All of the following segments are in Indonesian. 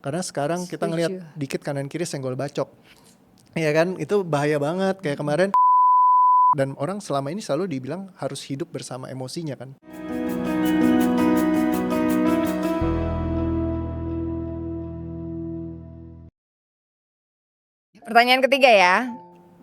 Karena sekarang kita ngelihat Setuju. dikit kanan kiri senggol bacok. Iya kan? Itu bahaya banget. Kayak kemarin dan orang selama ini selalu dibilang harus hidup bersama emosinya kan. Pertanyaan ketiga ya,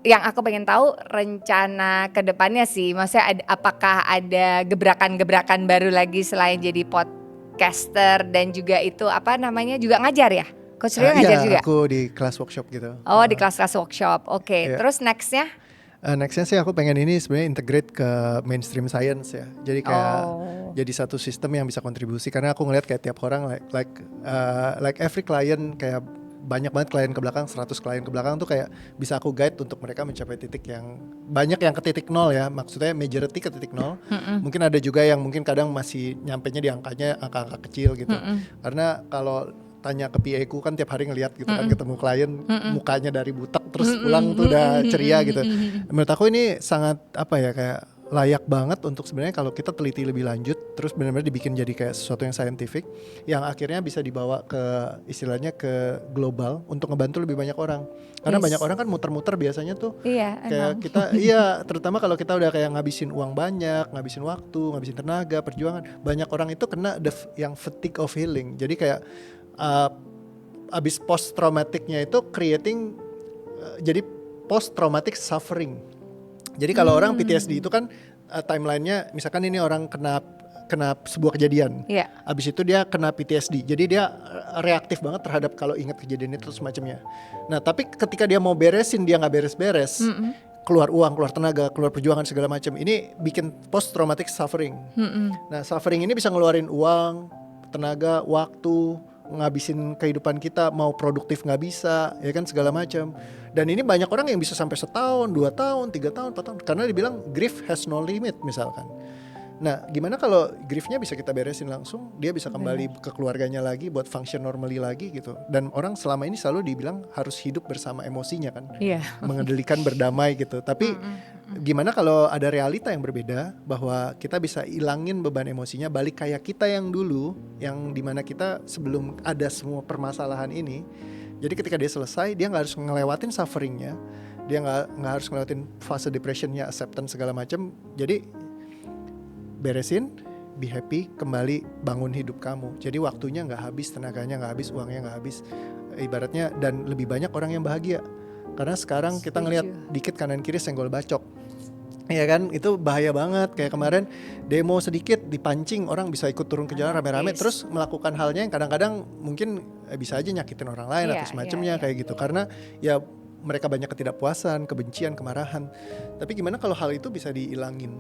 yang aku pengen tahu rencana ke depannya sih, maksudnya apakah ada gebrakan-gebrakan baru lagi selain jadi podcaster dan juga itu apa namanya juga ngajar ya? Coach Rio ngajar Iya, juga? aku di kelas workshop gitu. Oh di kelas-kelas workshop, oke. Iya. Terus nextnya? Nextnya sih aku pengen ini sebenarnya integrate ke mainstream science ya. Jadi kayak jadi satu sistem yang bisa kontribusi. Karena aku ngeliat kayak tiap orang like every client kayak banyak banget klien ke belakang, 100 klien ke belakang tuh kayak bisa aku guide untuk mereka mencapai titik yang banyak yang ke titik nol ya, maksudnya majority ke titik nol. Mungkin ada juga yang mungkin kadang masih nyampenya di angka-angka kecil gitu. Karena kalau tanya ke PA ku kan tiap hari ngeliat gitu kan, ketemu klien mukanya dari butek terus pulang tuh udah ceria gitu. Menurut aku ini sangat apa ya, kayak layak banget untuk sebenarnya kalau kita teliti lebih lanjut terus benar-benar dibikin jadi kayak sesuatu yang scientific yang akhirnya bisa dibawa ke istilahnya ke global untuk ngebantu lebih banyak orang. Karena banyak orang kan muter-muter biasanya tuh. Iya, Kayak emang. kita terutama kalau kita udah kayak ngabisin uang banyak, ngabisin waktu, ngabisin tenaga, perjuangan. Banyak orang itu kena yang fatigue of healing. Jadi kayak abis post traumaticnya itu creating jadi post traumatic suffering. Jadi kalau orang PTSD itu kan timelinenya misalkan ini orang kena sebuah kejadian, abis itu dia kena PTSD, jadi dia reaktif banget terhadap kalau ingat kejadian itu semacamnya. Nah tapi ketika dia mau beresin dia nggak beres-beres, keluar uang, keluar tenaga, keluar perjuangan segala macam, ini bikin post traumatic suffering. Nah suffering ini bisa ngeluarin uang, tenaga, waktu, ngabisin kehidupan kita, mau produktif nggak bisa, ya kan segala macam. Dan ini banyak orang yang bisa sampai setahun, 2 tahun, 3 tahun, 4 tahun, karena dibilang grief has no limit misalkan. Nah gimana kalau griefnya bisa kita beresin langsung, dia bisa kembali ke keluarganya lagi, buat function normally lagi gitu. Dan orang selama ini selalu dibilang harus hidup bersama emosinya kan, mengendalikan berdamai gitu. Tapi gimana kalau ada realita yang berbeda, bahwa kita bisa ilangin beban emosinya, balik kayak kita yang dulu, yang dimana kita sebelum ada semua permasalahan ini. Jadi ketika dia selesai, dia nggak harus ngelewatin sufferingnya, dia nggak harus ngelewatin fase depressionnya, acceptance segala macam. Jadi beresin, be happy, kembali bangun hidup kamu. Jadi waktunya nggak habis, tenaganya nggak habis, uangnya nggak habis, ibaratnya, dan lebih banyak orang yang bahagia. Karena sekarang kita ngelihat dikit kanan kiri senggol bacok. Iya kan, itu bahaya banget. Kayak kemarin demo sedikit dipancing, orang bisa ikut turun ke jalan rame-rame, terus melakukan halnya yang kadang-kadang mungkin bisa aja nyakitin orang lain atau semacamnya kayak gitu. Karena ya mereka banyak ketidakpuasan, kebencian, kemarahan. Tapi gimana kalau hal itu bisa diilangin?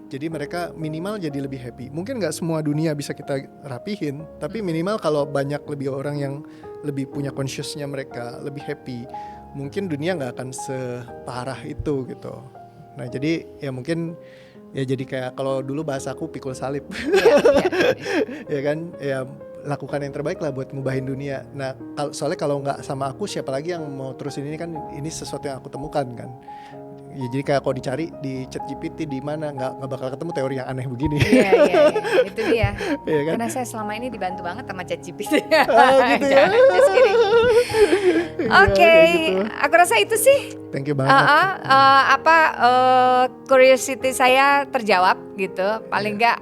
Jadi mereka minimal jadi lebih happy. Mungkin gak semua dunia bisa kita rapihin, tapi minimal kalau banyak lebih orang yang lebih punya consciousnya, mereka lebih happy, mungkin dunia gak akan separah itu gitu. Nah jadi ya mungkin ya jadi kayak kalau dulu bahasaku pikul salib. Ya kan, ya lakukan yang terbaik lah buat ngubahin dunia. Nah soalnya kalau nggak sama aku, siapa lagi yang mau terusin ini kan, ini sesuatu yang aku temukan kan. Ya jadi kayak kalau dicari di ChatGPT di mana nggak bakal ketemu teori yang aneh begini. Iya, itu dia. Ya kan? Karena saya selama ini dibantu banget sama ChatGPT. Gitu ya. Oke, aku rasa itu sih. Thank you banget. Curiosity saya terjawab gitu, paling nggak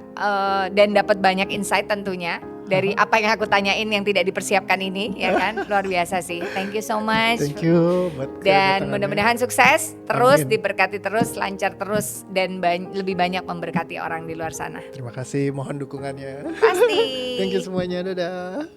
dan dapat banyak insight tentunya dari apa yang aku tanyain yang tidak dipersiapkan ini, ya kan, luar biasa sih. Thank you so much. Thank you buat dan mudah-mudahan sukses terus, Amin. diberkati terus, lancar terus, dan lebih banyak memberkati orang di luar sana. Terima kasih, mohon dukungannya. Pasti. Thank you semuanya, dadah.